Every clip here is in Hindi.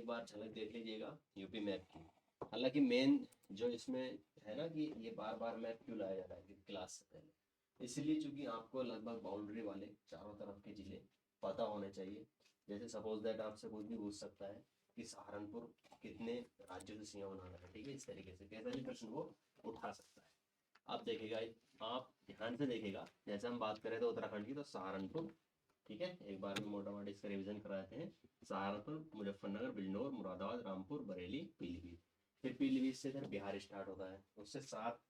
बार झलक देख लीजिएगा यूपी मैप की। हालांकि मेन जो इसमें है ना कि ये बार बार मैप क्यों लाया जा रहा है क्लास से पहले, इसलिए चूंकि आपको लगभग बाउंड्री वाले चारों तरफ के जिले पता होने चाहिए। जैसे सपोज दैट आपसे कुछ भी पूछ सकता है कि सहारनपुर कितने राज्यों से सीमा बना रहा है, ठीक है, इस तरीके से कैसा भी प्रश्न वो उठा सकता है। आप देखिएगा, आप ध्यान से देखिएगा, जैसे हम बात करें तो उत्तराखंड की, तो सहारनपुर, ठीक है, एक बार में मोटा मोटा इसका रिवीजन कराते हैं। सहारनपुर, मुजफ्फरनगर, बिजनौर, मुरादाबाद, रामपुर, बरेली, पीलीभीत। फिर पीलीभीत से इधर बिहार स्टार्ट होता है, उससे 7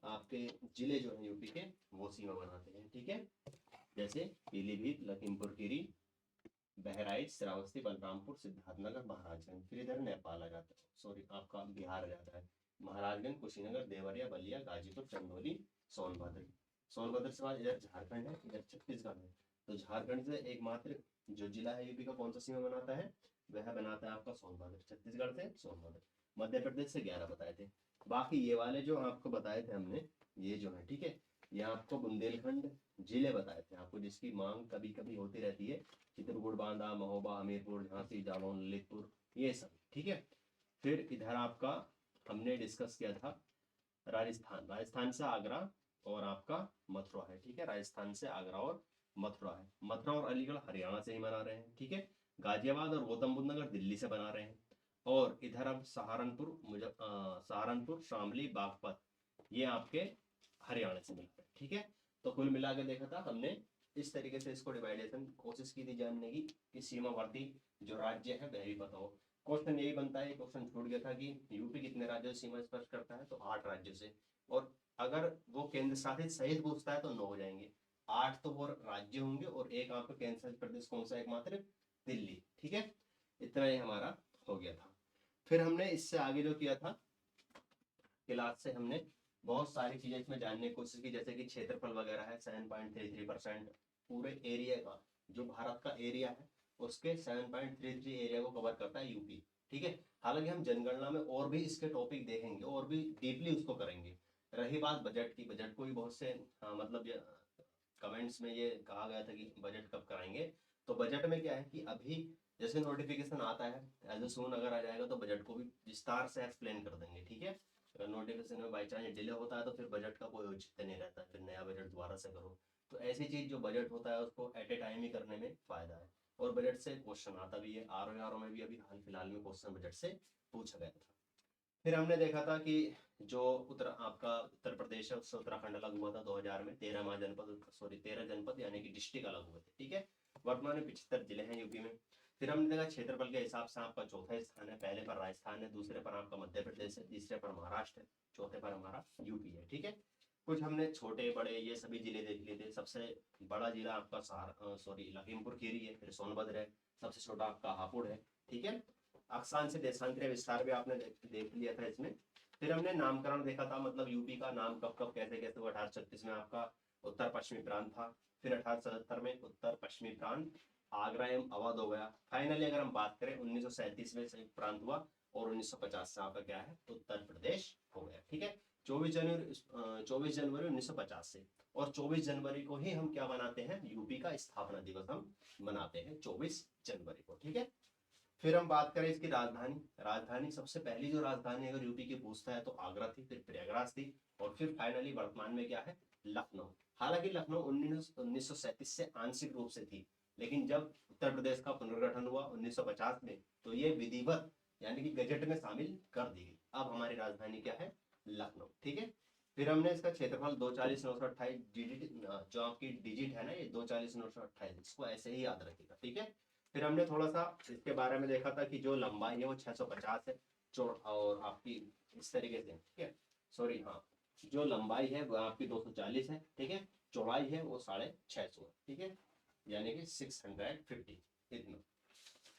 आपके जिले जो हैं यूपी के वो सीमा बनाते हैं, ठीक है। जैसे पीलीभीत, लखीमपुर खीरी, बहराइच, श्रावस्ती, बलरामपुर, सिद्धार्थनगर, महाराजगंज। फिर इधर नेपाल आ जाता है, सॉरी आपका बिहार आ जाता है। महाराजगंज, कुशीनगर, देवरिया, बलिया, गाजीपुर, चंदौली, सोनभद्र। सोनभद्र से बाद इधर झारखंड है, इधर छत्तीसगढ़ है। तो झारखंड से एकमात्र जो जिला है यूपी का कौन सा सीमा बनाता है, वह बनाता है आपका सोनभद्र, छत्तीसगढ़ से सोनभद्र। मध्य प्रदेश से 11 बताए थे। बाकी ये वाले जो आपको बताए थे हमने, ये जो है, ठीक है, ये आपको बुंदेलखंड जिले बताए थे आपको, जिसकी मांग कभी कभी होती रहती है। चित्रकूट, बांदा, महोबा, हमीरपुर, झांसी, जालौन, ललितपुर, ये सब, ठीक है। फिर इधर आपका हमने डिस्कस किया था राजस्थान, राजस्थान से आगरा और आपका मथुरा है, ठीक है, राजस्थान से आगरा और मथुरा है। मथुरा और अलीगढ़ हरियाणा से ही बना रहे हैं, ठीक है। गाजियाबाद और गौतम बुद्ध नगर दिल्ली से बना रहे हैं। और इधर अब सहारनपुर, सहारनपुर, शामली, बागपत, ये आपके हरियाणा से मिल रहे हैं, ठीक है। तो कुल मिला के देखा था हमने, इस तरीके से इसको डिवाइडेशन कोशिश की थी जानने की कि सीमावर्ती जो राज्य है वह भी पता हो। क्वेश्चन यही बनता है, क्वेश्चन छूट गया था कि यूपी कितने राज्यों से सीमा स्पर्श करता है, तो 8 राज्यों से। और अगर वो केंद्र शासित सहित पूछता है तो 9 हो जाएंगे। 8 तो वो राज्य होंगे और एक आपका केंद्र शासित प्रदेश कौन सा, एकमात्र दिल्ली, ठीक है। इतना ही हमारा हो गया था। फिर हमने इससे आगे जो किया था क्लास से, हमने बहुत सारी चीजें इसमें जानने की कोशिश की, जैसे कि क्षेत्रफल वगैरह है 7.33%, पूरे एरिया का, जो भारत का एरिया है उसके 7.33 एरिया को कवर करता है यूपी, ठीक है। हालांकि हम जनगणना में और भी इसके टॉपिक देखेंगे और भी डीपली उसको करेंगे। रही बात बजट की, बजट को भी बहुत से मतलब कमेंट्स में ये कहा गया था कि बजट कब कराएंगे। तो बजट में क्या है कि अभी जैसे नोटिफिकेशन आता है, एज ए सून अगर आ जाएगा तो बजट को भी विस्तार से एक्सप्लेन कर देंगे, ठीक है। अगर नोटिफिकेशन में बाई चांस डिले होता है तो फिर बजट का कोई औचित्य नहीं रहता है, फिर नया बजट दोबारा से करो। तो ऐसी चीज जो बजट होता है उसको एट ए टाइम ही करने में फायदा है। और बजट से क्वेश्चन आता भी है, आर में भी अभी हाल फिलहाल में क्वेश्चन बजट से पूछा गया था। फिर हमने देखा था कि जो उत्तर प्रदेश है उससे उत्तराखंड अलग हुआ था 2000 में, 13 महाजनपद, सॉरी 13 जनपद यानी कि डिस्ट्रिक्ट अलग हुए थे, ठीक है। वर्तमान में 75 जिले हैं यूपी में। फिर हमने देखा क्षेत्रफल के हिसाब से आपका चौथा स्थान है, पहले पर राजस्थान है, दूसरे पर आपका मध्य प्रदेश है, तीसरे पर महाराष्ट्र है, चौथे पर हमारा यूपी है, ठीक है। कुछ हमने छोटे बड़े ये सभी जिले देख लिए थे। सबसे बड़ा जिला आपका लखीमपुर खीरी है, फिर सोनभद्र है, सबसे छोटा आपका हापुड़ है, ठीक है। अक्षांश से देशांतरीय विस्तार भी आपने देख लिया था इसमें। फिर हमने नामकरण देखा था, मतलब यूपी का नाम कब कब कैसे कैसे, 1836 में आपका उत्तर पश्चिमी प्रांत था। फिर 1877 में उत्तर पश्चिमी प्रांत आगरा एवं अवध हो गया। फाइनली अगर हम बात करें 1937 में संयुक्त प्रांत हुआ और 1950 से आपका क्या है, उत्तर प्रदेश हो गया, ठीक है। 24 जनवरी 1950 से, और 24 जनवरी को ही हम क्या मनाते हैं, यूपी का स्थापना दिवस हम मनाते हैं 24 जनवरी को, ठीक है। फिर हम बात करें इसकी राजधानी, राजधानी सबसे पहली जो राजधानी अगर यूपी की पूछता है तो आगरा थी, फिर प्रयागराज थी, और फिर फाइनली वर्तमान में क्या है, लखनऊ। हालांकि लखनऊ 1937 से आंशिक रूप से थी, लेकिन जब उत्तर प्रदेश का पुनर्गठन हुआ 1950 में तो ये विधिवत यानी कि गजट में शामिल कर दी गई। अब हमारी राजधानी क्या है, लखनऊ, ठीक है। फिर हमने इसका क्षेत्रफल 240,928 डिजिट, जो आपकी डिजिट है ना ये 240,928, इसको ऐसे ही याद रखिएगा, ठीक है। फिर हमने थोड़ा सा इसके बारे में देखा था कि जो लंबाई है वो 650 है, और आपकी इस तरीके से, ठीक है, सॉरी हाँ, जो लंबाई है वो आपकी 240 है, ठीक है। चौड़ाई है वो 650 है, ठीक है, यानी कि 650 इतना।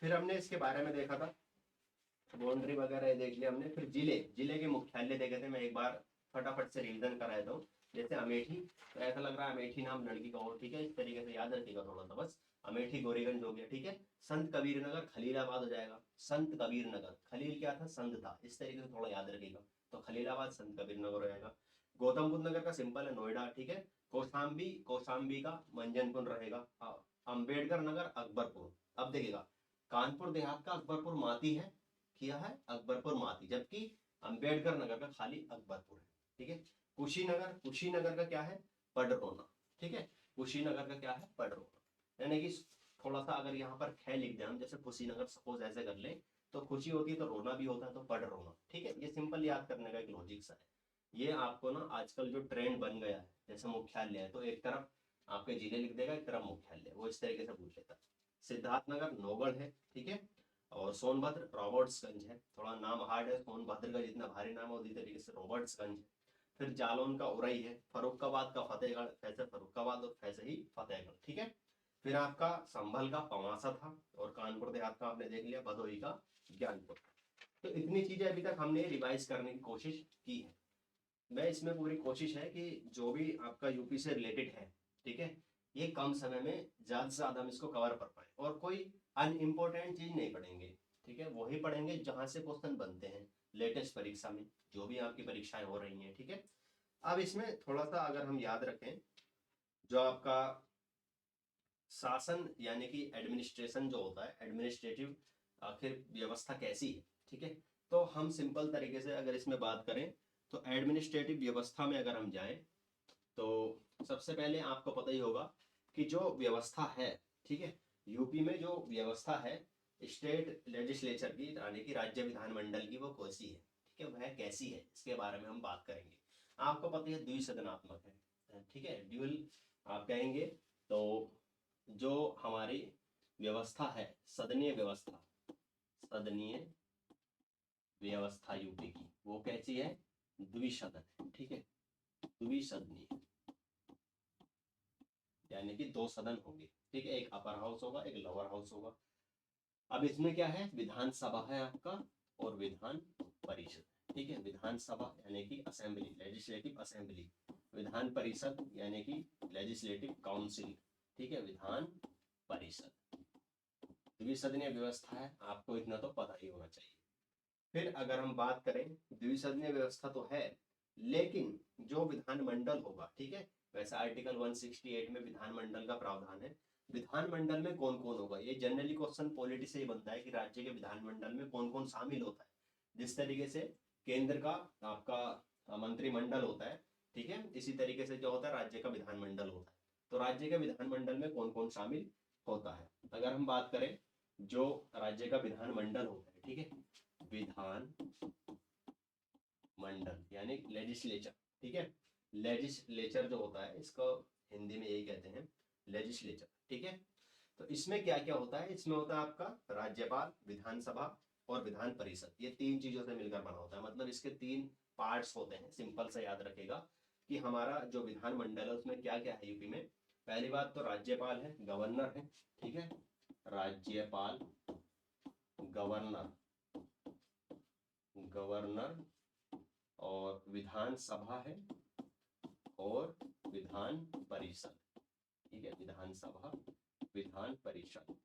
फिर हमने इसके बारे में देखा था, बाउंड्री वगैरह देख लिया हमने। फिर जिले, जिले के मुख्यालय देखे थे, मैं एक बार फटाफट से रिवीजन कराया था। जैसे अमेठी, तो ऐसा लग रहा है अमेठी नाम लड़की का हो, ठीक है, इस तरीके से याद रखिएगा थोड़ा सा बस। अमेठी गोरीगंज हो गया, ठीक है। संत कबीर नगर खलीलाबाद हो जाएगा, संत कबीर नगर, खलील क्या था, संत था, इस तरीके से थोड़ा याद रखिएगा। तो खलीलाबाद संत कबीर नगर हो जाएगा। गौतम बुद्ध नगर का सिंपल है नोएडा, ठीक है। कौशाम्बी, कौशाम्बी का मंजनपुर रहेगा। अम्बेडकर नगर अकबरपुर। अब देखिएगा कानपुर देहात का अकबरपुर माती है, किया है अकबरपुर माती, जबकि अंबेडकर नगर का खाली अकबरपुर है। ठीक है, कुशीनगर, कुशीनगर का क्या है, पडरौना। ठीक है, कुशीनगर का क्या है, पडरौना। यानी कि थोड़ा सा अगर यहाँ पर ख लिख दें हम, जैसे कुशीनगर सपोज ऐसे कर ले, तो खुशी होती है तो रोना भी होता है, तो पडरौना। ठीक है, ये सिंपल याद करने का एक लॉजिक सा है। ये आपको ना आजकल जो ट्रेंड बन गया है, जैसे मुख्यालय है तो एक तरफ आपके जिले लिख देगा, एक तरफ मुख्यालय, वो इस तरीके से पूछ लेता है। सिद्धार्थनगर नौगढ़ है। ठीक है, और सोनभद्र रॉबर्ट्सगंज है, थोड़ा नाम हार्ड है, सोनभद्र का जितना भारी नाम है उसी तरीके से रॉबर्ट्सगंज है। फिर जालौन का उरई है, फरुखाबाद का फतेहगढ़, ऐसे फरुखाबाद और वैसे ही फतेहगढ़। ठीक है, फिर आपका संभल का पवासा था, और कानपुर देहात का आपने देख लिया, भदोही का ज्ञानपुर। तो इतनी चीजें अभी तक हमने रिवाइज करने की कोशिश की है। मैं इसमें पूरी कोशिश है कि जो भी आपका यूपी से रिलेटेड है, ठीक है, ये कम समय में ज्यादा से ज्यादा हम इसको कवर कर पाए, और कोई अनइम्पोर्टेंट चीज नहीं पढ़ेंगे। ठीक है, वही पढ़ेंगे जहां से क्वेश्चन बनते हैं लेटेस्ट परीक्षा में, जो भी आपकी परीक्षाएं हो रही हैं। ठीक है, अब इसमें थोड़ा सा अगर हम याद रखें, जो आपका शासन यानी कि एडमिनिस्ट्रेशन जो होता है, एडमिनिस्ट्रेटिव आखिर व्यवस्था कैसी है। ठीक है, तो हम सिंपल तरीके से अगर इसमें बात करें, तो एडमिनिस्ट्रेटिव व्यवस्था में अगर हम जाएं, तो सबसे पहले आपको पता ही होगा कि जो व्यवस्था है, ठीक है, यूपी में जो व्यवस्था है स्टेट लेजिस्लेचर की, यानी कि राज्य विधानमंडल की, वो कैसी है। ठीक है, वह कैसी है, इसके बारे में हम बात करेंगे। आपको पता है द्विसदनात्मक है। ठीक है, ड्यूल आप कहेंगे, तो जो हमारी व्यवस्था है, सदनीय व्यवस्था, सदनीय व्यवस्था यूपी की, वो कैसी है, द्विसदन है। ठीक है, द्विसदनीय, यानी कि दो सदन होंगे। ठीक है, एक अपर हाउस होगा, एक लोअर हाउस होगा। अब इसमें क्या है, विधानसभा है आपका, और विधान परिषद। ठीक है, विधानसभा यानी कि assembly, legislative assembly, Vidhan Parishad यानी कि लेजिस्लेटिव काउंसिल। ठीक है, विधान परिषद, द्विसदनीय व्यवस्था है, आपको इतना तो पता ही होना चाहिए। फिर अगर हम बात करें, द्विसदनीय व्यवस्था तो है, लेकिन जो विधानमंडल होगा, ठीक है, वैसे आर्टिकल 168 में विधानमंडल का प्रावधान है। विधानमंडल में कौन कौन होगा, ये जनरली क्वेश्चन पॉलिटी से ही बनता है कि राज्य के विधानमंडल में कौन कौन शामिल होता है। जिस तरीके से केंद्र का आपका मंत्रिमंडल होता है, ठीक है, इसी तरीके से जो होता है राज्य का विधानमंडल होता है। तो राज्य के विधानमंडल में कौन कौन शामिल होता है, अगर हम बात करें, जो राज्य का विधानमंडल होता है, ठीक है, विधान मंडल यानी लेजिस्लेचर। ठीक है, लेजिस्लेचर जो होता है, इसको हिंदी में यही कहते हैं, लेजिस्लेचर। ठीक है, तो इसमें क्या क्या होता है, इसमें होता है आपका राज्यपाल, विधानसभा और विधान परिषद। ये तीन चीजों से मिलकर बना होता है, मतलब इसके तीन पार्ट्स होते हैं। सिंपल से याद रखेगा कि हमारा जो विधानमंडल है उसमें क्या क्या है यूपी में। पहली बात तो राज्यपाल है, गवर्नर है। ठीक है, राज्यपाल, गवर्नर, गवर्नर, और विधानसभा है, और विधान परिषद। ठीक है, विधानसभा, विधान परिषद।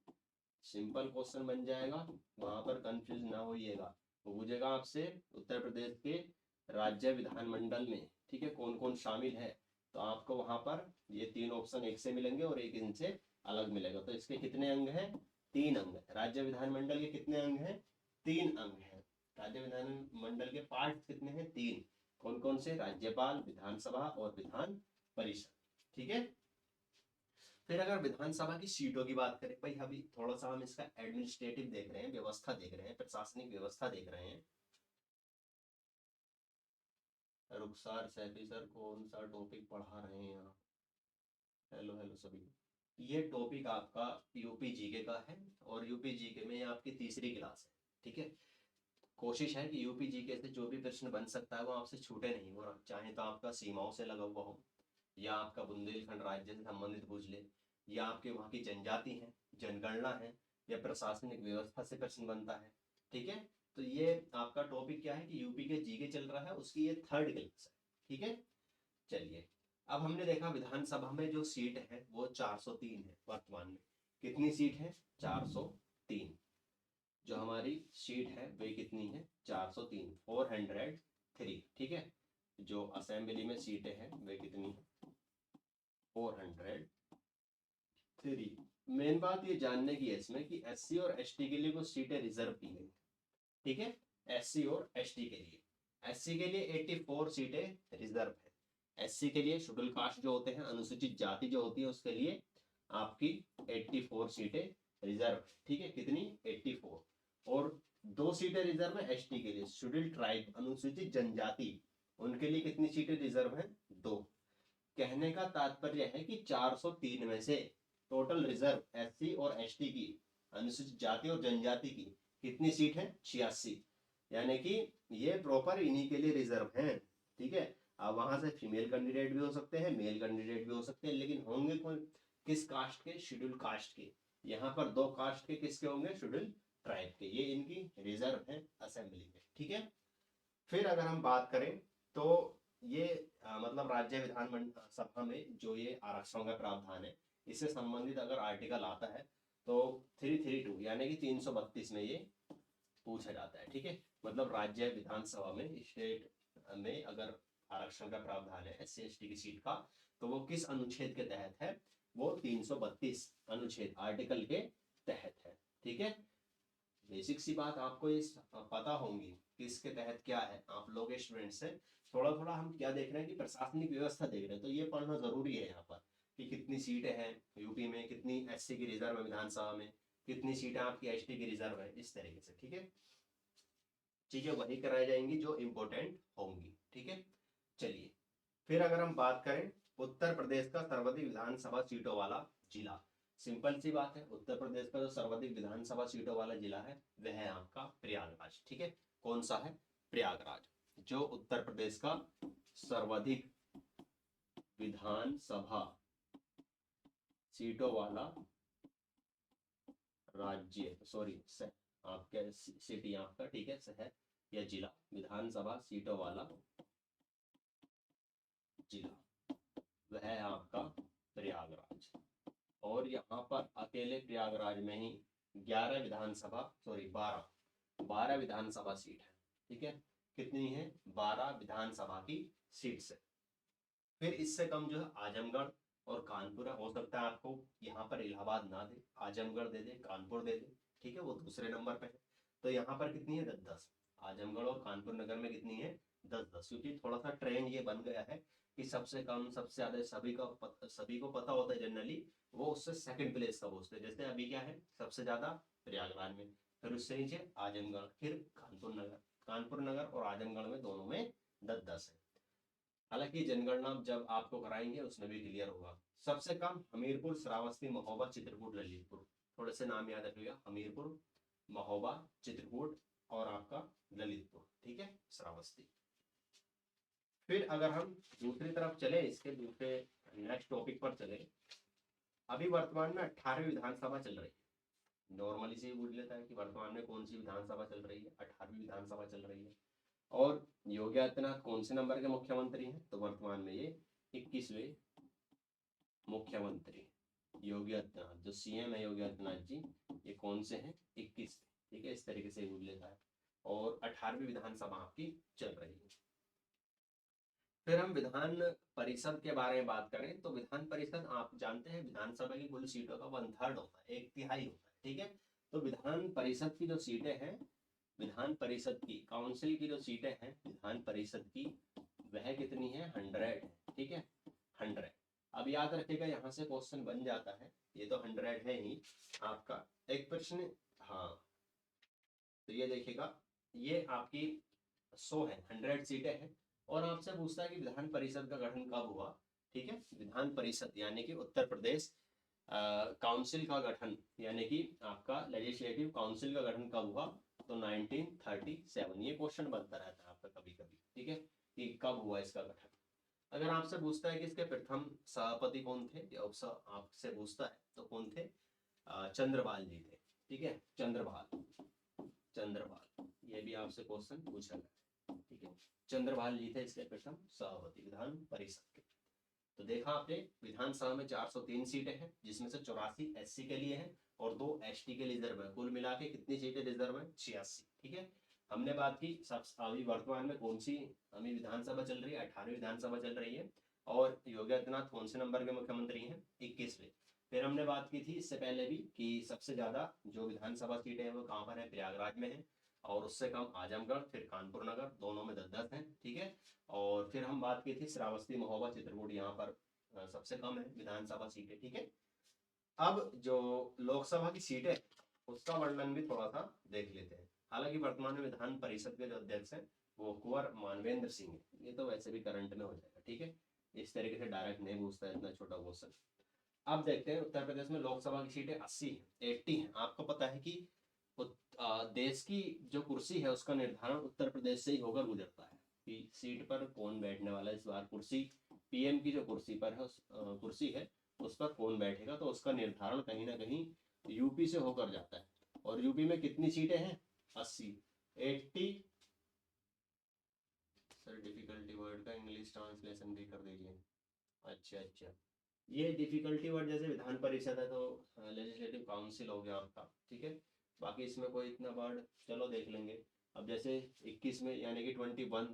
सिंपल क्वेश्चन बन जाएगा, वहां पर कंफ्यूज ना होइएगा। वो पूछेगा आपसे उत्तर प्रदेश के राज्य विधानमंडल में, ठीक है, कौन कौन शामिल है, तो आपको वहां पर ये तीन ऑप्शन एक से मिलेंगे और एक इनसे अलग मिलेगा। तो इसके कितने अंग हैं, तीन अंग है। राज्य विधानमंडल के कितने अंग हैं, तीन अंग हैं। राज्य विधानमंडल के पार्ट कितने हैं, तीन। कौन कौन से, राज्यपाल, विधानसभा और विधान परिषद। ठीक है, फिर अगर विधानसभा की सीटों की बात करें, भाई अभी थोड़ा सा हम इसका एडमिनिस्ट्रेटिव देख रहे हैं, व्यवस्था देख रहे हैं, प्रशासनिक व्यवस्था देख रहे हैं। रुखसार सैफी सर कौन सा टॉपिक पढ़ा रहे हैं आप, हेलो हेलो सभी। ये टॉपिक आपका यूपी जीके का है, और यूपी जीके में ये आपकी तीसरी क्लास है। ठीक है, कोशिश है कि यूपी जीके से जो भी प्रश्न बन सकता है वो आपसे छूटे नहीं, वो चाहे तो आपका सीमाओं से लगा हुआ हो, या आपका बुंदेलखंड राज्य से संबंधित पूछ ले, या आपके वहाँ की जनजाति है, जनगणना है, या प्रशासनिक व्यवस्था से प्रश्न बनता है। ठीक है, तो ये आपका टॉपिक क्या है कि यूपी के जीके चल रहा है, उसकी ये थर्ड क्लास है। ठीक है, चलिए, अब हमने देखा विधानसभा में जो सीट है वो 403 है वर्तमान में। कितनी सीट है, 403। जो हमारी सीट है वे कितनी है, 403, 403। ठीक है, जो असेंबली में सीटें हैं वे कितनी है, 403। मेन बात ये जानने की है इसमें कि एससी और एसटी के लिए कुछ सीटें रिजर्व की गई। ठीक है, SC और ST के लिए। SC के लिए 84 सीटें रिजर्व है। SC के लिए शेड्यूल कास्ट जो होते हैं, अनुसूचित जाति जो होती है, उसके लिए आपकी 84 सीटें रिजर्व, ठीक है, कितनी 84। और 2 सीटें रिजर्व है ST के लिए, शेड्यूल ट्राइब अनुसूचित जनजाति, उनके लिए कितनी सीटें रिजर्व है 2। कहने का तात्पर्य है कि 403 में से टोटल रिजर्व SC और ST की, अनुसूचित जाति और जनजाति की कितनी सीट है 86, यानी कि ये प्रॉपर इन्हीं के लिए रिजर्व हैं, ठीक है। अब वहां से फीमेल कैंडिडेट भी हो सकते हैं, मेल कैंडिडेट भी हो सकते हैं, लेकिन होंगे कौन, किस कास्ट के, शेड्यूल कास्ट के। यहाँ पर 2 कास्ट के किसके होंगे, शेड्यूल ट्राइब के, ये इनकी रिजर्व है असेंबली में, ठीक है। फिर अगर हम बात करें तो ये मतलब राज्य विधान सभा में जो ये आरक्षण का प्रावधान है, इससे संबंधित अगर आर्टिकल आता है तो 332 यानी कि 332 में ये पूछा जाता है, ठीक है। मतलब राज्य विधानसभा में, स्टेट में अगर आरक्षण का प्रावधान है SC ST की सीट का, तो वो किस अनुच्छेद के तहत है, वो 332 अनुच्छेद आर्टिकल के तहत है, ठीक है। बेसिक सी बात आपको ये पता होंगी किसके तहत क्या है। आप लोग स्टूडेंट्स हैं, थोड़ा थोड़ा हम क्या देख रहे हैं कि प्रशासनिक व्यवस्था देख रहे हैं, तो ये पढ़ना जरूरी है यहाँ पर कि कितनी सीटें हैं यूपी में, कितनी SC की रिजर्व है विधानसभा में, कितनी सीटें आपकी ST की रिजर्व है, इस तरीके से, ठीक है। चीजें वही कराई जाएंगी जो इम्पोर्टेंट होंगी, ठीक है। चलिए, फिर अगर हम बात करें उत्तर प्रदेश का सर्वाधिक विधानसभा सीटों वाला जिला, सिंपल सी बात है, उत्तर प्रदेश का जो सर्वाधिक विधानसभा सीटों वाला जिला है वह है आपका प्रयागराज, ठीक है। कौन सा है, प्रयागराज, जो उत्तर प्रदेश का सर्वाधिक विधानसभा सीटों वाला राज्य, सॉरी आपके सिटी आपका, ठीक है, शहर या जिला, विधानसभा सीटों वाला जिला, वह है आपका प्रयागराज। और यहाँ पर अकेले प्रयागराज में ही 11 विधानसभा, सॉरी 12 विधानसभा सीट है, ठीक है। कितनी है, 12 विधानसभा की सीट से। फिर इससे कम जो है आजमगढ़ और कानपुर है। हो सकता है आपको यहाँ पर इलाहाबाद ना दे, आजमगढ़ दे दे, कानपुर दे दे, ठीक है, वो दूसरे नंबर पे है। तो यहाँ पर कितनी है 10-10, आजमगढ़ और कानपुर नगर में कितनी है 10-10, क्योंकि थोड़ा सा ट्रेंड ये बन गया है कि सबसे कम सबसे ज्यादा सभी को पता होता है जनरली, वो उससे सेकंड प्लेस का पूछते हैं। जैसे अभी क्या है, सबसे ज्यादा प्रयागराज में, फिर उससे नीचे आजमगढ़, फिर कानपुर नगर और आजमगढ़ में दोनों में 10-10 है। हालांकि जनगणना जब आपको कराएंगे उसमें भी क्लियर होगा। सबसे कम हमीरपुर, श्रावस्ती, महोबा, चित्रकूट, ललितपुर, थोड़े से नाम याद रखिएगा, हमीरपुर, महोबा, चित्रकूट और आपका ललितपुर, ठीक है, श्रावस्ती। फिर अगर हम दूसरी तरफ चले, इसके दूसरे नेक्स्ट टॉपिक पर चले, अभी वर्तमान में 18वीं विधानसभा चल रही है। नॉर्मली से पूछ लेता है कि वर्तमान में कौन सी विधानसभा चल रही है, 18वीं विधानसभा चल रही है। और योगी आदित्यनाथ कौन से नंबर के मुख्यमंत्री हैं, तो वर्तमान में ये 21वें मुख्यमंत्री योगी आदित्यनाथ, जो CM है योगी आदित्यनाथ जी, ये कौन से हैं, 21, ठीक है, इस तरीके से पूछ लेता है। और 18वीं विधानसभा आपकी चल रही है। फिर हम विधान परिषद के बारे में बात करें तो विधान परिषद आप जानते हैं विधानसभा की कुल सीटों का 1/3 होता है, 1/3 होता है, ठीक है। तो विधान परिषद की जो सीटें हैं, विधान परिषद की काउंसिल की जो सीटें हैं विधान परिषद की, वह कितनी है 100 है, ठीक है, 100। अब याद रखिएगा यहाँ से क्वेश्चन बन जाता है, ये तो 100 है ही आपका। एक प्रश्न, हाँ, तो ये देखिएगा, ये आपकी 100 है, 100 सीटें हैं, और आपसे पूछता है कि विधान परिषद का गठन कब हुआ, ठीक है। विधान परिषद यानी कि उत्तर प्रदेश काउंसिल का गठन, यानी कि आपका लेजिस्लेटिव काउंसिल का गठन कब हुआ, तो 1937। ये क्वेश्चन बनता रहता है आपका कभी कभी, ठीक है, कि कब हुआ इसका गठन। अगर आपसे पूछता है कि इसके प्रथम सभापति कौन थे, या आपसे पूछता है तो कौन थे, चंद्रपाल जी थे, ठीक है, चंद्रपाल, ये भी आपसे क्वेश्चन पूछा गया, ठीक है, चंद्रपाल जी थे इसके प्रथम सभापति विधान परिषद के। तो देखा आपने, विधानसभा में 403 सीटें हैं, जिसमें से 84 SC के लिए हैं और 2 ST के लिए रिजर्व है। कुल मिला के कितनी सीटें रिजर्व है, 86, ठीक है। हमने बात की सब अभी वर्तमान में कौन सी अभी विधानसभा चल रही है, 18वीं विधानसभा चल रही है, और योगी आदित्यनाथ कौन से नंबर के मुख्यमंत्री हैं, 21वें। फिर हमने बात की थी इससे पहले भी कि सबसे ज्यादा जो विधानसभा सीटें हैं वो कहाँ पर है, प्रयागराज में है। और उससे कम आजमगढ़, फिर कानपुर नगर, दोनों में 10-10 हैं, ठीक है। और फिर हम बात की थी श्रावस्ती, महोबा, चित्रकूट, यहाँ पर सबसे कम है विधानसभा सीटें, ठीक है। अब जो लोकसभा की सीटें उसका वर्णन भी थोड़ा सा देख लेते हैं। हालांकि वर्तमान में विधान परिषद के जो अध्यक्ष हैं वो कुंवर मानवेंद्र सिंह है, ये तो वैसे भी करंट में हो जाएगा, ठीक है, इस तरीके से डायरेक्ट नहीं पूछता है इतना छोटा क्वेश्चन। अब देखते हैं उत्तर प्रदेश में लोकसभा की सीटें 80 है, 80 है। आपको पता है कि देश की जो कुर्सी है उसका निर्धारण उत्तर प्रदेश से ही होकर गुजरता है कि सीट पर कौन बैठने वाला है। इस बार कुर्सी पीएम की जो कुर्सी पर है कुर्सी है उस पर कौन बैठेगा, तो उसका निर्धारण कहीं ना कहीं यूपी से होकर जाता है। और यूपी में कितनी सीटें हैं? 80, 80। सर डिफिकल्टी वर्ड का इंग्लिश ट्रांसलेशन भी कर दीजिए। अच्छा अच्छा, ये डिफिकल्टी वर्ड जैसे विधान परिषद है तो लेजिस्लेटिव काउंसिल हो गया आपका, ठीक है। बाकी इसमें कोई इतना वर्ड चलो देख लेंगे। अब जैसे 21 में यानी कि 21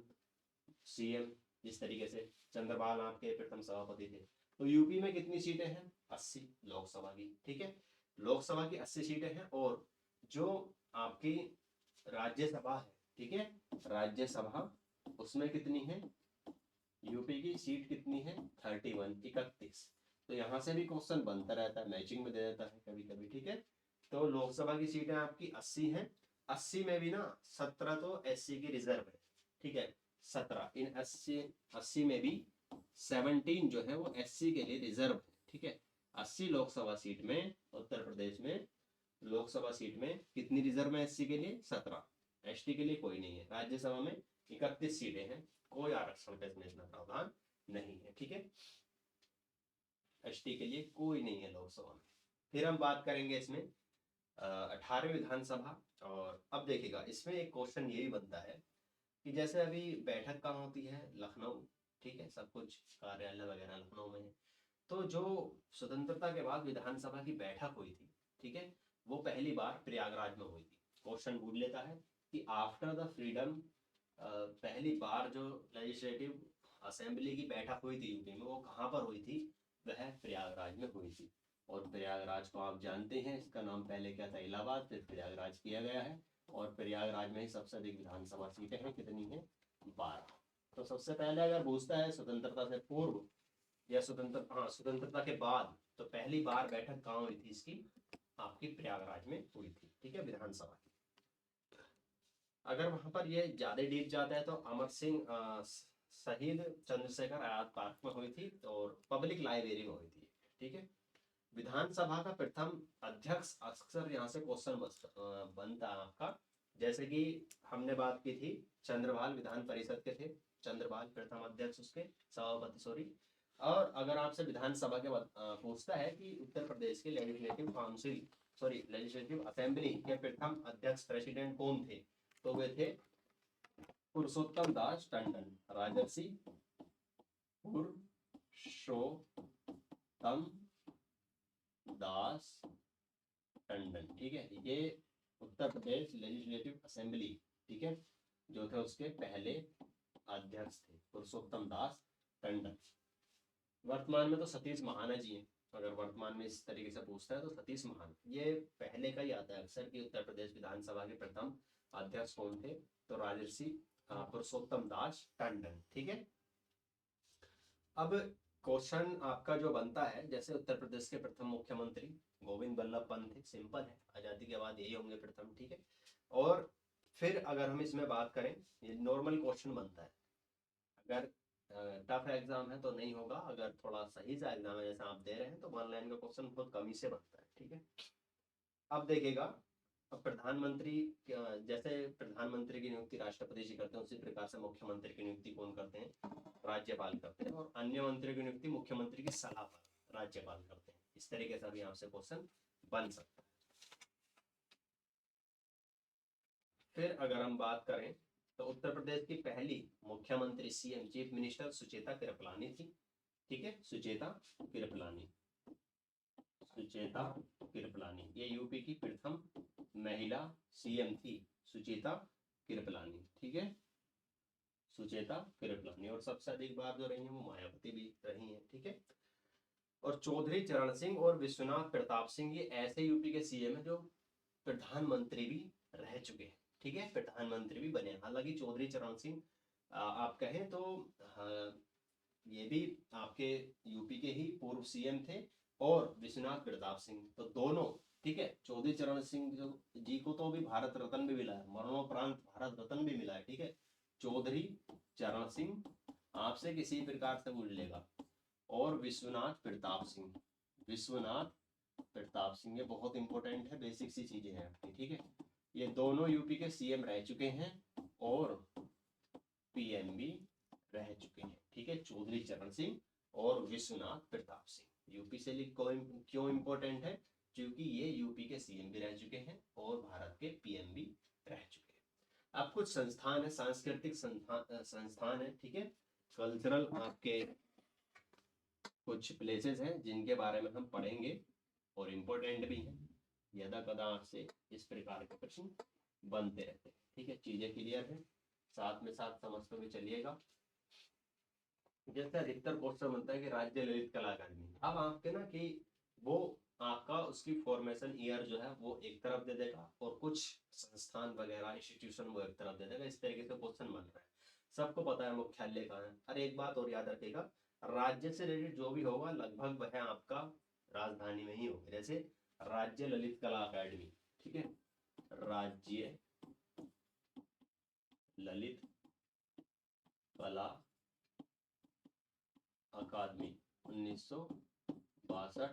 सीएम, जिस तरीके से चंद्रपाल आपके प्रथम सभापति थे। तो यूपी में कितनी सीटें हैं? 80 लोकसभा की, ठीक है। लोकसभा की 80 सीटें हैं। और जो आपकी राज्यसभा है, ठीक है, राज्यसभा उसमें कितनी है? यूपी की सीट कितनी है? 31, 31। तो यहाँ से भी क्वेश्चन बनता रहता है, मैचिंग में दे देता है कभी कभी, ठीक है। तो लोकसभा की सीटें आपकी 80 हैं। 80 में भी ना 17 तो एससी की रिजर्व है, ठीक है। 17 इन 80 में भी 17 जो है वो एससी के लिए रिजर्व है, ठीक है। 80 लोकसभा सीट में उत्तर प्रदेश में लोकसभा सीट में कितनी रिजर्व है एससी के लिए? 17। एसटी के लिए कोई नहीं है। राज्यसभा में 31 सीटें हैं, कोई आरक्षण का इसमें इतना प्रावधान नहीं है, ठीक है। एसटी के लिए कोई नहीं है लोकसभा में। फिर हम बात करेंगे इसमें 18वीं विधानसभा। और अब देखिएगा इसमें एक क्वेश्चन ये भी बनता है कि जैसे अभी बैठक कहाँ होती है? लखनऊ, ठीक है, सब कुछ कार्यालय वगैरह लखनऊ में है। तो जो स्वतंत्रता के बाद विधानसभा की बैठक हुई थी, ठीक है, वो पहली बार प्रयागराज में हुई थी। क्वेश्चन पूछ लेता है कि आफ्टर द फ्रीडम पहली बार जो लेजिस्लेटिव असेंबली की बैठक हुई थी यूपी में वो कहाँ पर हुई थी? वह प्रयागराज में हुई थी। और प्रयागराज को आप जानते हैं, इसका नाम पहले क्या था? इलाहाबाद, फिर प्रयागराज किया गया है। और प्रयागराज में ही सबसे अधिक विधानसभा सीटें हैं, कितनी हैं? 12। तो सबसे पहले अगर पूछता है स्वतंत्रता से पूर्व या स्वतंत्रता के बाद, तो पहली बार बैठक कहाँ हुई थी इसकी? आपकी प्रयागराज में हुई थी, ठीक है, विधानसभा की। अगर वहां पर ये ज्यादा डीप जाता है तो अमर सिंह शहीद चंद्रशेखर आजाद पार्क में हुई थी और पब्लिक लाइब्रेरी में हुई थी, ठीक है। विधानसभा का प्रथम अध्यक्ष, अक्सर यहाँ से क्वेश्चन बनता है आपका। जैसे कि हमने बात की थी चंद्रपाल विधान परिषद के थे, चंद्रपाल प्रथम अध्यक्ष उसके सभापति, सॉरी। और अगर आपसे विधानसभा के पूछता है कि उत्तर प्रदेश के legislative council, sorry legislative assembly के प्रथम अध्यक्ष प्रेसिडेंट कौन थे? तो वे थे पुरुषोत्तम दास टंडन, राजर्षि पुरुषोत्तम दास टंडन, ठीक है। ये उत्तर प्रदेश लेजिस्लेटिव असेंबली, ठीक है, जो थे उसके पहले अध्यक्ष थे पुरुषोत्तम दास टंडन। वर्तमान में तो सतीश महाना जी हैं। अगर वर्तमान में इस तरीके से पूछता है तो सतीश महाना, ये पहले का ही आता है अक्सर कि उत्तर प्रदेश विधानसभा के प्रथम अध्यक्ष कौन थे? तो राजर्षि पुरुषोत्तम दास टंडन, ठीक है। अब क्वेश्चन आपका जो बनता है, जैसे उत्तर प्रदेश के प्रथम मुख्यमंत्री गोविंद बल्लभ पंत थे, सिंपल है, आजादी के बाद यही होंगे प्रथम, ठीक है। और फिर अगर हम इसमें बात करें, ये नॉर्मल क्वेश्चन बनता है। अगर टफ एग्जाम है तो नहीं होगा, अगर थोड़ा सही सा एग्जाम है जैसा आप दे रहे हैं तो वन लाइन का क्वेश्चन बहुत कम ही से बनता है, ठीक है। अब देखिएगा, अब प्रधानमंत्री जैसे प्रधानमंत्री की नियुक्ति राष्ट्रपति जी करते हैं, उसी प्रकार से मुख्यमंत्री की नियुक्ति कौन करते हैं? राज्यपाल करते हैं। और अन्य मंत्रियों की नियुक्ति मुख्यमंत्री की सलाह पर राज्यपाल करते हैं। इस तरीके से भी आपसे क्वेश्चन बन सकता है। फिर अगर हम बात करें तो उत्तर प्रदेश की पहली मुख्यमंत्री CM chief minister Sucheta Kripalani थी, ठीक है, सुचेता कृपलानी, सुचेता कृपलानी। ये यूपी की प्रथम महिला सीएम थी, सुचेता कृपलानी, ठीक है, सुचेता कृपलानी। और सबसे अधिक बार जो रही है वो मायावती भी रही है, ठीक है। और चौधरी चरण सिंह और विश्वनाथ प्रताप सिंह ये ऐसे यूपी के सीएम है जो प्रधानमंत्री भी रह चुके हैं, ठीक है, प्रधानमंत्री भी बने। हालांकि चौधरी चरण सिंह आप कहें तो ये भी आपके यूपी के ही पूर्व सीएम थे, और विश्वनाथ प्रताप सिंह, तो दोनों, ठीक है। चौधरी चरण सिंह जी को तो अभी भारत रत्न भी मिला है, मरणोपरांत भारत रत्न भी मिला है, ठीक है। चौधरी चरण सिंह आपसे किसी प्रकार से पूछ लेगा, और विश्वनाथ प्रताप सिंह, विश्वनाथ प्रताप सिंह, ये बहुत इंपॉर्टेंट है, बेसिक सी चीजें हैं आपकी, ठीक है। ये दोनों यूपी के सीएम रह चुके हैं और पीएम भी रह चुके हैं, ठीक है। चौधरी चरण सिंह और विश्वनाथ प्रताप सिंह यूपी से क्यों इंपॉर्टेंट है, क्योंकि ये यूपी के सीएम भी रह चुके हैं और भारत के पीएम भी रह चुके हैं। अब कुछ संस्थान है, सांस्कृतिक संस्थान है, ठीक है। कल्चरल आपके कुछ प्लेसेस हैं जिनके बारे में हम पढ़ेंगे और इम्पोर्टेंट भी हैं। यदा कदा आपसे इस प्रकार के प्रश्न बनते रहते हैं, ठीक है। चीजें क्लियर है, साथ में साथ समझते हुए चलिएगा। जैसे अधिकतर क्वेश्चन बनता है कि राज्य ललित कला अकादमी, अब आपके ना कि वो आपका उसकी फॉर्मेशन ईयर जो है वो एक तरफ दे देगा, और कुछ संस्थान वगैरह इंस्टीट्यूशन वो एक तरफ दे देगा। इस तरीके से क्वेश्चन बन रहा है। सबको पता है मुख्यालय कहाँ है। अरे एक बात और याद रखिएगा, राज्य से रिलेटेड जो भी होगा लगभग वह आपका राजधानी में ही होगा। जैसे राज्य ललित कला अकादमी, ठीक है, राज्य ललित कला अकादमी 1962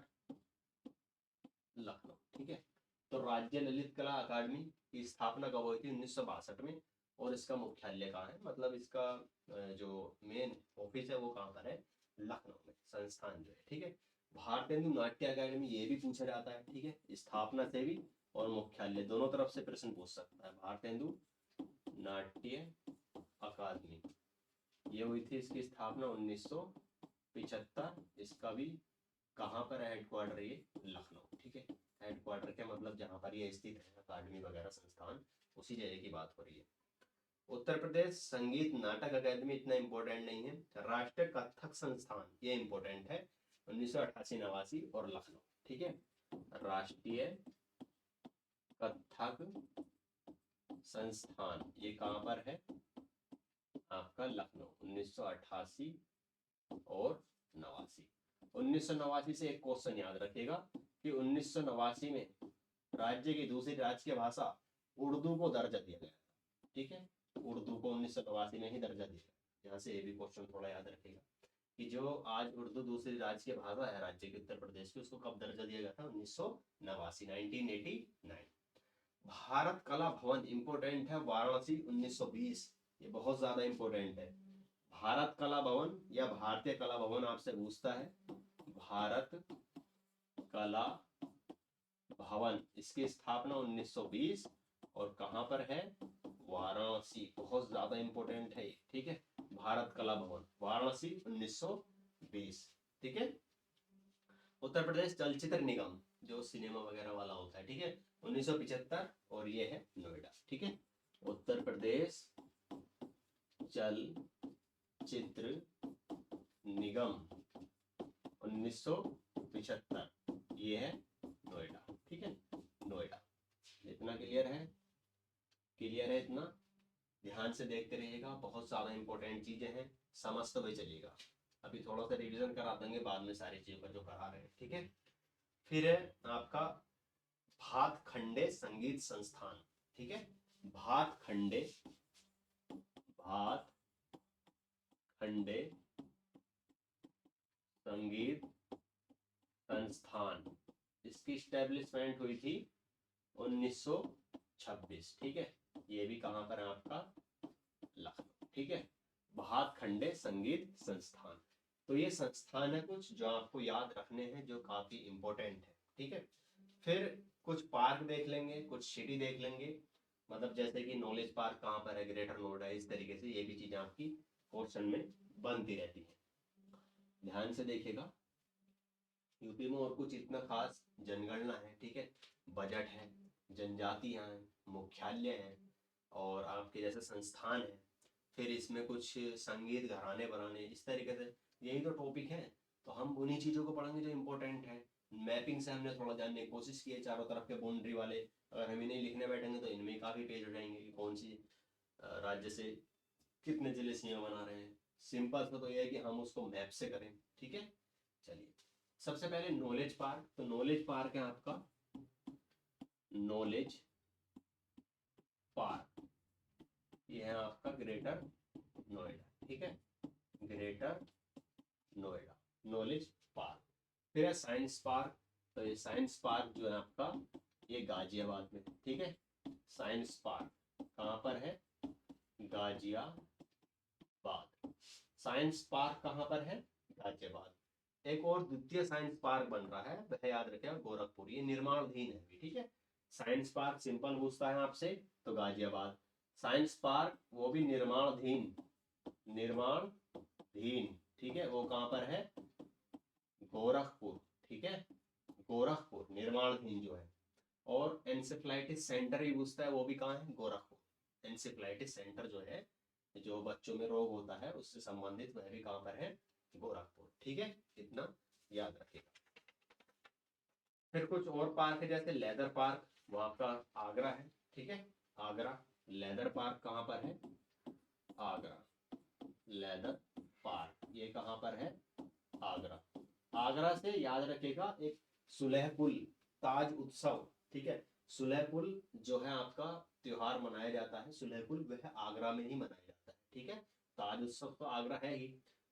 लखनऊ, ठीक है। तो राज्य ललित कला अकादमी की स्थापना कब हुई थी? 1962 में। और इसका मुख्यालय कहाँ है, मतलब इसका जो मेन ऑफिस है वो कहाँ पर है? लखनऊ में, संस्थान जो है, ठीक है। भारतेंदु नाट्य अकादमी, ये भी पूछा जाता है, ठीक है। स्थापना से भी और मुख्यालय दोनों तरफ से प्रश्न पूछ सकता है। भारतेंदु नाट्य अकादमी, ये हुई थी इसकी स्थापना 1975। इसका भी कहाँ पर है हेडक्वार्टर? ये लखनऊ, ठीक है। हेडक्वार्टर के मतलब जहाँ पर ये स्थित है अकादमी वगैरह संस्थान, उसी जगह की बात हो रही है। उत्तर प्रदेश संगीत नाटक अकादमी इतना इम्पोर्टेंट नहीं है। राष्ट्रीय कथक संस्थान, ये इम्पोर्टेंट है, 1988-89 और लखनऊ, ठीक है। राष्ट्रीय कथक संस्थान ये कहाँ पर है? आपका लखनऊ, 1988 और 89। 1989 से एक क्वेश्चन याद रखिएगा कि 1989 में राज्य की दूसरी राजकीय भाषा उर्दू को दर्जा दिया गया, ठीक है। उर्दू को 1989 में ही दर्जा दिया गया। यहाँ से ये भी क्वेश्चन थोड़ा याद रखिएगा कि जो आज उर्दू दूसरी राजकीय भाषा है राज्य के उत्तर प्रदेश की, उसको कब दर्जा दिया गया था? 1989। भारत कला भवन इंपोर्टेंट है, वाराणसी 1920, ये बहुत ज्यादा इंपोर्टेंट है। भारत कला भवन या भारतीय कला भवन आपसे पूछता है। भारत कला भवन, इसकी स्थापना 1920 और कहां पर है? वाराणसी, बहुत ज्यादा इंपोर्टेंट है, ठीक है। भारत कला भवन वाराणसी 1920, ठीक है। उत्तर प्रदेश चलचित्र निगम, जो सिनेमा वगैरह वाला होता है, ठीक है, 1975 और ये है नोएडा, ठीक है। उत्तर प्रदेश चलचित्र निगम 1975, ये है नोएडा, ठीक है, नोएडा। इतना क्लियर है? क्लियर है इतना? ध्यान से देखते रहिएगा, बहुत सारा इंपॉर्टेंट चीजें हैं, समझते हुए चलिएगा। अभी थोड़ा सा रिवीजन करा देंगे बाद में सारी चीजों का जो करा रहे हैं, ठीक है। फिर है आपका भातखंडे संगीत संस्थान, ठीक है। भातखंडे संगीत संस्थान, इसकी स्टैब्लिशमेंट हुई थी 1926, ठीक है। ये भी कहां पर है आपका? लखनऊ, ठीक है। भातखंडे संगीत संस्थान, तो ये संस्थान है कुछ जो आपको याद रखने हैं, जो काफी इंपॉर्टेंट है, ठीक है। फिर कुछ पार्क देख लेंगे, कुछ सिटी देख लेंगे, मतलब जैसे कि नॉलेज पार्क कहाँ पर है? ग्रेटर नोएडा। इस तरीके से ये भी चीजें आपकी क्वेश्चन में बनती रहती है। ध्यान से देखिएगा। यूपी में और कुछ इतना खास जनगणना है, ठीक है, बजट है, जनजातियां हैं, मुख्यालय है, और आपके जैसे संस्थान है, फिर इसमें कुछ संगीत घराने बनाने, इस तरीके से यही तो टॉपिक है। तो हम उन्हीं चीजों को पढ़ेंगे जो इम्पोर्टेंट है। मैपिंग से हमने थोड़ा जानने की कोशिश की है, चारों तरफ के बाउंड्री वाले। अगर हम इन्हें लिखने बैठेंगे तो इनमें काफ़ी पेज हो जाएंगे कि कौन सी राज्य से कितने जिले सीमा बना रहे हैं। सिंपल सा तो यह है कि हम उसको मैप से करें, ठीक है। चलिए, सबसे पहले नॉलेज पार्क। तो नॉलेज पार्क है आपका, नॉलेज पार्क, ये है आपका ग्रेटर नोएडा, ठीक है, ग्रेटर नोएडा, नॉलेज पार्क। फिर है साइंस पार्क। तो ये साइंस पार्क जो है आपका, ये गाजियाबाद में, ठीक है। साइंस पार्क कहाँ पर है? गाजियाबाद। साइंस पार्क कहाँ पर है? गाजियाबाद। एक और द्वितीय साइंस पार्क बन रहा है, वह याद रखिएगा गोरखपुर, ये निर्माणाधीन है अभी, ठीक है। साइंस पार्क सिंपल पूछता है आपसे तो गाजियाबाद। साइंस पार्क वो भी निर्माणाधीन, निर्माणाधीन, ठीक है, वो कहाँ पर है? गोरखपुर, ठीक है, गोरखपुर निर्माणाधीन जो है। और एंसेफ्लाइटिस सेंटर भी पूछता है, वो भी कहाँ है? गोरखपुर। एंसेफ्लाइटिस सेंटर जो है, जो बच्चों में रोग होता है उससे संबंधित, वह भी कहाँ पर है? गोरखपुर, ठीक है, इतना याद रखिएगा। फिर कुछ और पार्क है, जैसे लेदर पार्क, वो आपका आगरा है, ठीक है, आगरा। लेदर पार्क कहाँ पर है? आगरा। लेदर पार्क ये कहाँ पर है? आगरा। आगरा से याद रखिएगा एक सुलह पुल, ताज उत्सव, ठीक है, सुलह पुल जो है आपका त्योहार मनाया जाता है, सुलह पुल वह आगरा में ही मनाया जाता है, ठीक है। ताज उत्सव तो आगरा है ही।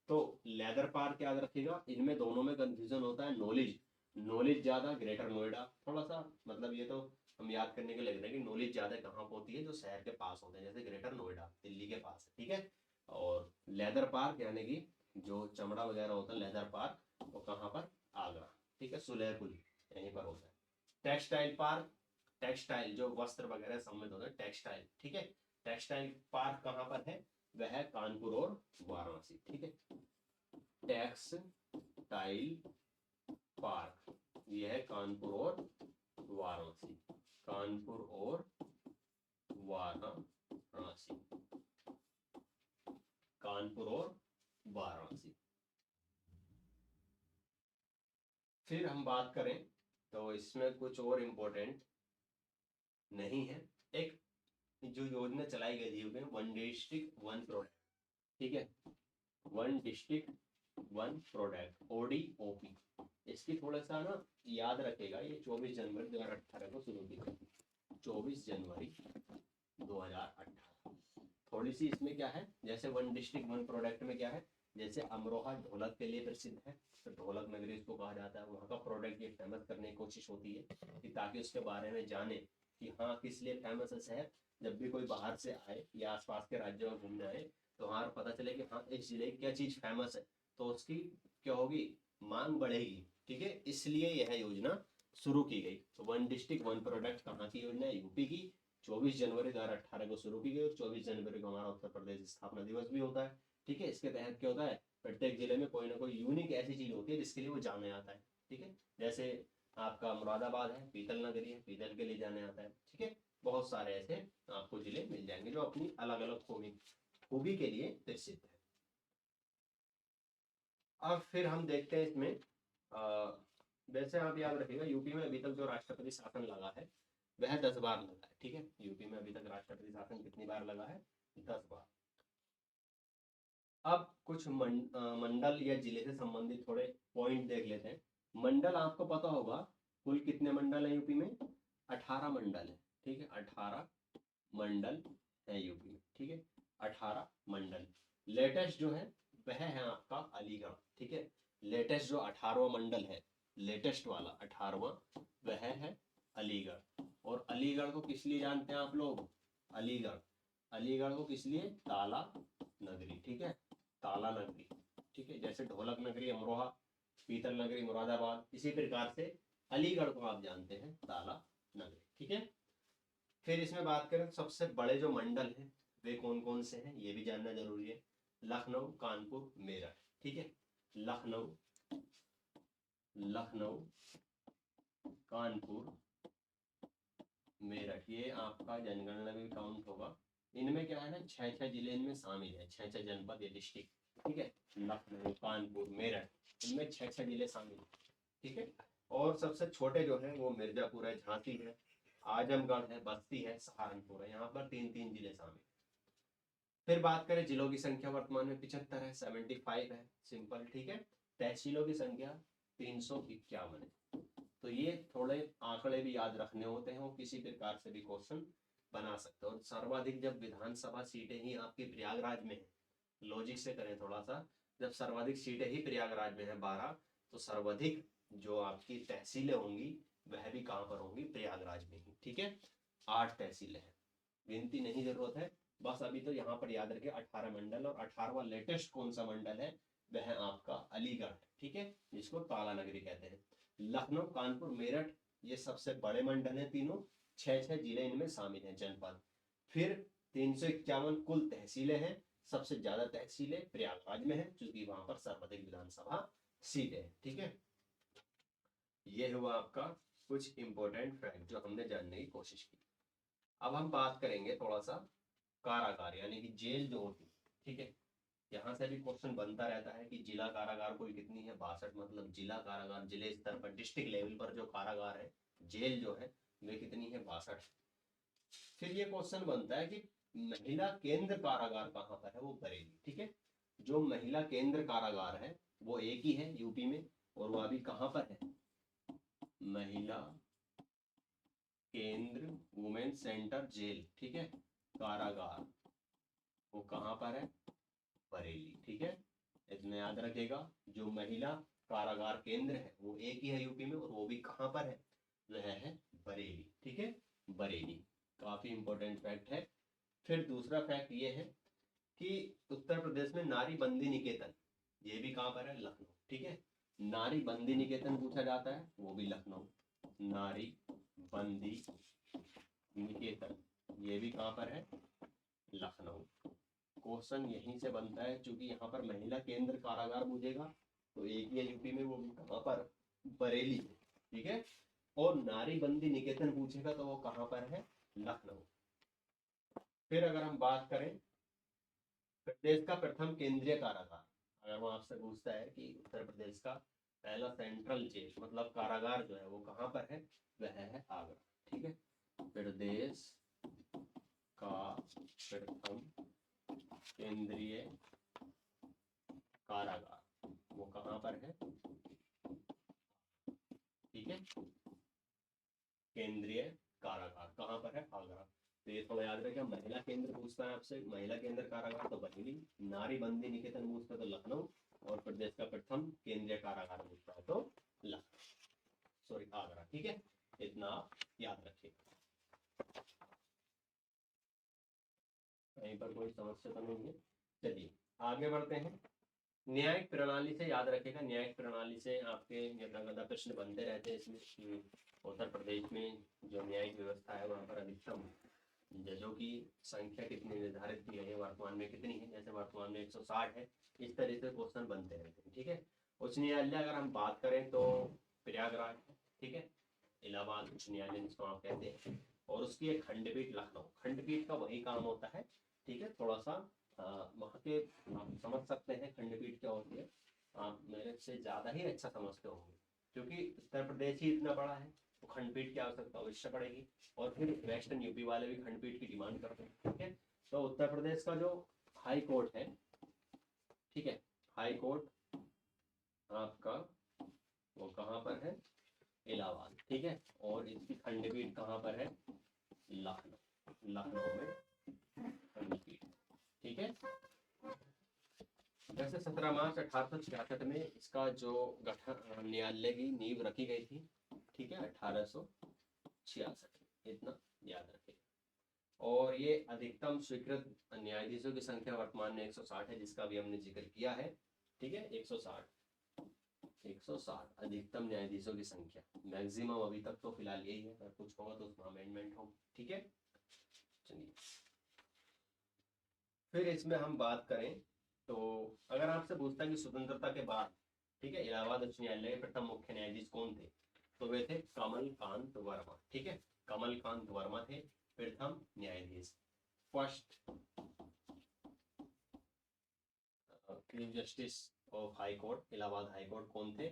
तो लेदर पार्क याद रखिएगा। इनमें दोनों में कंफ्यूजन होता है, नॉलेज, नॉलेज ज्यादा ग्रेटर नोएडा, थोड़ा सा मतलब ये तो हम याद करने के लग रहे हैं कि नॉलेज ज्यादा कहाँ होती है? जो शहर के पास होते हैं, जैसे ग्रेटर नोएडा दिल्ली के पास है, ठीक है। और लेदर पार्क यानी कि जो चमड़ा वगैरह होता है, लेदर पार्क, वो कहाँ पर? आगरा, ठीक है, सुलेहपुर यहीं पर होता है। टेक्सटाइल पार्क, टेक्सटाइल जो वस्त्र वगैरह सम्मिलित होता है, टेक्सटाइल, ठीक है। टेक्सटाइल पार्क कहाँ पर है? वह है कानपुर और वाराणसी, ठीक है। टेक्सटाइल पार्क यह है कानपुर और वाराणसी, कानपुर और वाराणसी, कानपुर और वाराणसी। फिर हम बात करें तो इसमें कुछ और इम्पोर्टेंट नहीं है। एक जो योजना चलाई गई थी वन डिस्ट्रिक्ट वन प्रोडक्ट, ठीक है, one district one product, ODOP। इसकी थोड़ा सा ना याद रखेगा, ये 24 जनवरी 2018 को शुरू की गई, 24 जनवरी 2018। थोड़ी सी इसमें क्या है, जैसे वन डिस्ट्रिक्ट वन प्रोडक्ट में क्या है, जैसे अमरोहा ढोलक के लिए प्रसिद्ध है, तो ढोलक नगरी इसको कहा जाता है, वहाँ का प्रोडक्ट ये फेमस करने की कोशिश होती है कि ताकि उसके बारे में जाने कि हाँ किस लिए फेमस है शहर। जब भी कोई बाहर से आए या आसपास के राज्यों में घूमने आए तो वहाँ पता चले कि हाँ इस जिले की क्या चीज़ फेमस है, तो उसकी क्या होगी? मांग बढ़ेगी, ठीक है। इसलिए यह योजना शुरू की गई। तो वन डिस्ट्रिक्ट वन प्रोडक्ट कहाँ की योजना है? यूपी की। 24 जनवरी 2018 को शुरू की गई और 24 जनवरी को हमारा उत्तर प्रदेश स्थापना दिवस भी होता है, ठीक है। इसके तहत क्या होता है? प्रत्येक जिले में कोई ना कोई यूनिक ऐसी चीज होती है जिसके लिए वो जाना जाता है, ठीक है। जैसे आपका मुरादाबाद है, पीतल नगरी है, पीतल के लिए जाने आता है, ठीक है। बहुत सारे ऐसे आपको जिले मिल जाएंगे जो अपनी अलग अलग खूबी के लिए प्रसिद्ध है। अब फिर हम देखते हैं इसमें वैसे आप याद रखिएगा यूपी में अभी तक जो राष्ट्रपति शासन लगा है वह 10 बार लगा है, ठीक है। यूपी में अभी तक राष्ट्रपति शासन कितनी बार लगा है? 10 बार। अब कुछ मंडल या जिले से संबंधित थोड़े पॉइंट देख लेते हैं। मंडल आपको पता होगा कुल कितने मंडल है यूपी में? 18 मंडल है, ठीक है, 18 मंडल है यूपी में, ठीक है, 18 मंडल। लेटेस्ट जो है वह है आपका अलीगढ़, ठीक है। लेटेस्ट जो 18वां मंडल है, लेटेस्ट वाला 18वां, वह है अलीगढ़। और अलीगढ़ को किस लिए जानते हैं आप लोग? अलीगढ़, अलीगढ़ को किस लिए? ताला नगरी, ठीक है, ताला नगरी, ठीक है। जैसे ढोलक नगरी अमरोहा, पीतल नगरी मुरादाबाद, इसी प्रकार से अलीगढ़ को आप जानते हैं ताला नगरी, ठीक है। फिर इसमें बात करें तो सबसे बड़े जो मंडल हैं वे कौन कौन से हैं, ये भी जानना जरूरी है। लखनऊ, कानपुर, मेरठ, ठीक है। लखनऊ, लखनऊ, कानपुर, मेरठ, ये आपका जनगणना में काउंट होगा। इनमें क्या है ना, 6-6 जिले इनमें शामिल है, 6-6 जनपद या डिस्ट्रिक्ट, ठीक है। लखनऊ, कानपुर, मेरठ, इनमें 6-6 जिले शामिल है, ठीक है। और सबसे छोटे जो है वो मिर्जापुर है, झांसी है, आजमगढ़ है, बस्ती है, सहारनपुर है। यहाँ पर 3-3 जिले शामिल। फिर बात करें जिलों की संख्या वर्तमान में 75 है, 75 है, सिंपल, ठीक है। तहसीलों की संख्या 351 है। तो ये थोड़े आंकड़े भी याद रखने होते हैं और किसी प्रकार से भी क्वेश्चन बना सकते हो। और सर्वाधिक जब विधानसभा सीटें ही आपकी प्रयागराज में है, लॉजिक से करें थोड़ा सा, जब सर्वाधिक सीटें ही प्रयागराज में है 12, तो सर्वाधिक जो आपकी तहसीलें होंगी वह भी कहाँ पर होंगी, प्रयागराज में ही, ठीक है। 8 तहसीलें हैं, गिनती नहीं जरूरत है, बस अभी तो यहाँ पर याद रखें 18 मंडल। और 18वां लेटेस्ट कौन सा मंडल है, वह आपका अलीगढ़, ठीक है, जिसको काला नगरी कहते हैं। लखनऊ, कानपुर, मेरठ, ये सबसे बड़े मंडल हैं तीनों, 6-6 जिले इनमें शामिल हैं, जनपद। फिर 351 कुल तहसीलें हैं, सबसे ज्यादा तहसीलें प्रयागराज में है, क्योंकि वहां पर सर्वाधिक विधानसभा सीटें हैं, ठीक है। ये हुआ आपका कुछ इंपॉर्टेंट फैक्ट जो हमने जानने की कोशिश की। अब हम बात करेंगे थोड़ा सा कारागार यानी कि जेल जो होती है, ठीक है। यहाँ से भी क्वेश्चन बनता रहता है कि जिला कारागार कुल कितनी है, 62, मतलब जिला कारागार, जिले स्तर पर, डिस्ट्रिक्ट लेवल पर जो कारागार है, जेल जो है वे कितनी है, 62। फिर ये क्वेश्चन बनता है कि महिला केंद्र कारागार कहाँ पर है, वो बरेली, ठीक है। जो महिला केंद्र कारागार है वो एक ही है यूपी में, और वो अभी कहाँ पर है, महिला केंद्र वुमेन सेंटर जेल, ठीक है, कारागार, वो कहाँ पर है, बरेली, ठीक है। इतना याद रखेगा, जो महिला कारागार केंद्र है वो एक ही है यूपी में, और वो भी कहाँ पर है, वह है बरेली, ठीक है, बरेली। काफी इंपॉर्टेंट फैक्ट है। फिर दूसरा फैक्ट ये है कि उत्तर प्रदेश में नारी बंदी निकेतन, ये भी कहाँ पर है, लखनऊ, ठीक है। नारी बंदी निकेतन पूछा जाता है, वो भी लखनऊ, नारी बंदी निकेतन, ये भी कहाँ पर है, लखनऊ। क्वेश्चन यहीं से बनता है, क्योंकि यहाँ पर महिला केंद्र कारागार पूछेगा तो एक ही है यूपी में, वो भी कहाँ पर, बरेली में, ठीक है। और नारी बंदी निकेतन पूछेगा तो वो कहाँ पर है, लखनऊ। फिर अगर हम बात करें प्रदेश का प्रथम केंद्रीय कारागार, अगर वो आपसे पूछता है कि उत्तर प्रदेश का पहला सेंट्रल जेल मतलब कारागार जो है वो कहाँ पर है, वह है आगरा, ठीक है। प्रदेश का प्रथम केंद्रीय कारागार वो कहाँ पर है, ठीक है। केंद्रीय कारागार कहाँ पर है, आगरा। तो ये थोड़ा याद रखिए, महिला केंद्र पूछता है आपसे, महिला केंद्र कारागार तो बरेली, नारी बंदी निकेतन पूछता है तो लखनऊ, और प्रदेश का प्रथम केंद्रीय कारागार पूछता है तो आगरा, ठीक है। इतना आप याद रखिएगा, कहीं पर कोई समस्या तो नहीं है। चलिए आगे बढ़ते हैं। न्यायिक प्रणाली से याद रखेगा, न्यायिक प्रणाली से आपके गदा प्रश्न बनते रहते हैं इसमें। उत्तर प्रदेश में जो न्यायिक व्यवस्था है वहाँ पर अधिकतम जजों की संख्या कितनी निर्धारित की गई है, वर्तमान में कितनी है, जैसे वर्तमान में 160 है, इस तरह से क्वेश्चन बनते रहते हैं, ठीक है। उच्च न्यायालय अगर हम बात करें तो प्रयागराज, ठीक है, इलाहाबाद उच्च न्यायालय जिसको आप कहते हैं, और उसकी एक खंडपीठ लखनऊ। खंडपीठ का वही काम होता है, ठीक है। थोड़ा सा वहाँ के आप समझ सकते हैं खंडपीठ क्या होती है, आप मेरे से ज़्यादा ही अच्छा समझते होंगे, क्योंकि उत्तर प्रदेश ही इतना बड़ा है तो खंडपीठ की आवश्यकता अवश्य पड़ेगी। और फिर वेस्टर्न यूपी वाले भी खंडपीठ की डिमांड करते हैं, ठीक है। तो उत्तर प्रदेश का जो हाई कोर्ट है, ठीक है, हाई कोर्ट आपका वो कहाँ पर है, इलाहाबाद, ठीक है। और इसकी खंडपीठ कहाँ पर है, लखनऊ, लखनऊ में खंडपीठ, ठीक है। वैसे 17 मार्च 1866 में इसका जो गठन न्यायालय की नींव रखी गई थी, ठीक है, 1866, इतना याद रखें। और ये अधिकतम स्वीकृत न्यायाधीशों की संख्या वर्तमान में 160 है, जिसका भी हमने जिक्र किया है, ठीक है। 160 अधिकतम न्यायाधीशों की संख्या, मैक्सिमम अभी तक तो फिलहाल यही है, अगर कुछ होगा तो उसमें अमेंडमेंट हो, ठीक है। चलिए फिर इसमें हम बात करें तो अगर आपसे पूछता है कि स्वतंत्रता के बाद, ठीक है, इलाहाबाद उच्च न्यायालय के प्रथम मुख्य न्यायाधीश कौन थे, तो वे थे कमल कांत वर्मा, ठीक है। कमल कांत वर्मा थे प्रथम न्यायाधीश, first chief justice of high court, Allahabad high court कौन थे,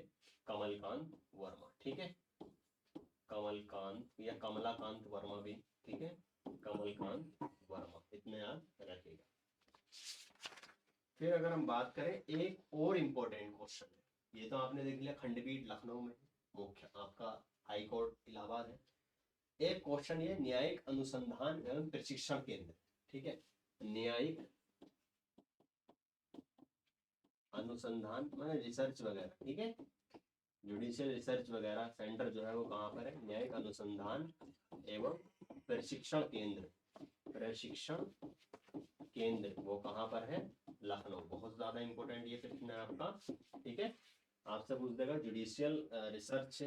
कमलकांत वर्मा, ठीक है, कमलकांत या कमलाकांत वर्मा भी, ठीक है, कमलकांत वर्मा, इतने याद रखिएगा। फिर अगर हम बात करें एक और इम्पोर्टेंट क्वेश्चन है, ये तो आपने देख लिया खंडपीठ लखनऊ में, मुख्य आपका हाई कोर्ट इलाहाबाद है। एक क्वेश्चन ये न्यायिक अनुसंधान एवं प्रशिक्षण केंद्र, ठीक है, न्यायिक अनुसंधान मतलब रिसर्च वगैरह, ठीक है, जुडिशियल रिसर्च वगैरह सेंटर जो है वो कहाँ पर है, न्यायिक अनुसंधान एवं प्रशिक्षण केंद्र, प्रशिक्षण केंद्र वो कहाँ पर है, लखनऊ। बहुत ज्यादा इंपॉर्टेंट ये प्रश्न है आपका, ठीक है, आपसे पूछ देगा जुडिशियल रिसर्च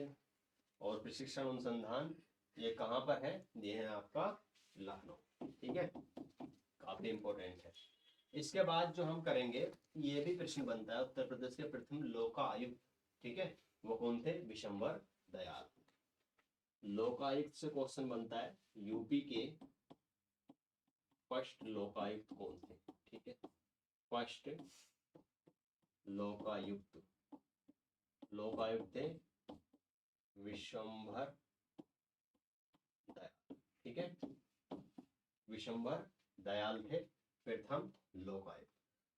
और प्रशिक्षण अनुसंधान ये कहाँ पर है, ये है आपका लखनऊ, ठीक है, काफी इंपॉर्टेंट है। इसके बाद जो हम करेंगे ये भी प्रश्न बनता है, उत्तर प्रदेश के प्रथम लोकायुक्त, ठीक है, वो कौन थे, विशंबर दयाल। लोकायुक्त से क्वेश्चन बनता है यूपी के फर्स्ट लोकायुक्त कौन थे, ठीक है, फर्स्ट लोकायुक्त, लोकायुक्त थे विशंबर दयाल, ठीक है, विशंबर दयाल थे प्रथम लोकायुक्त।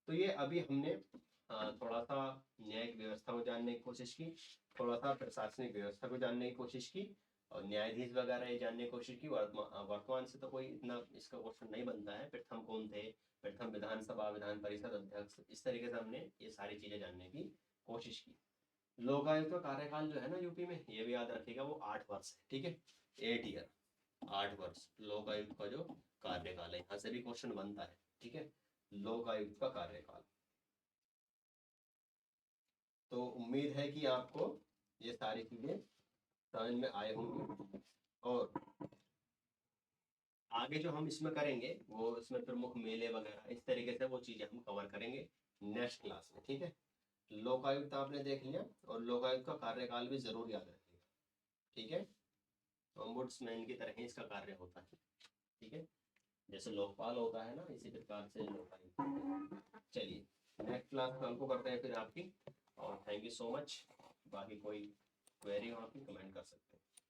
तो ये अभी हमने थोड़ा सा न्यायिक व्यवस्था को जानने की कोशिश की, थोड़ा सा प्रशासनिक व्यवस्था को जानने की कोशिश की, और न्यायाधीश वगैरह ये जानने की कोशिश की। वर्तमान से तो कोई इतना इसका क्वेश्चन नहीं बनता है, प्रथम कौन थे, प्रथम विधानसभा विधान परिषद अध्यक्ष, इस तरीके से हमने ये सारी चीजें जानने की कोशिश की। लोकायुक्त का कार्यकाल जो है ना यूपी में, ये भी याद रखिएगा, वो 8 वर्ष है, ठीक है, 8 ईयर, 8 वर्ष लोकायुक्त का जो कार्यकाल है, यहाँ से भी क्वेश्चन बनता है, ठीक है, लोकायुक्त का कार्यकाल। तो उम्मीद है कि आपको ये सारी चीजें समझ में आए होंगे, और आगे जो हम इसमें करेंगे वो इसमें प्रमुख मेले वगैरह इस तरीके से वो चीजें हम कवर करेंगे नेक्स्ट क्लास में, ठीक है। लोकायुक्त आपने देख लिया, और लोकायुक्त का कार्यकाल भी जरूर याद रखिएगा, ठीक है, ओम्बुड्समैन की तरह ही इसका कार्य होता है, ठीक है, जैसे लोकपाल होता है ना, इसी प्रकार से लोकायुक्त। चलिए नेक्स्ट क्लास कल को करते हैं फिर आपकी, और थैंक यू सो मच। बाकी कोई क्वेरी हो आपकी कमेंट कर सकते हैं।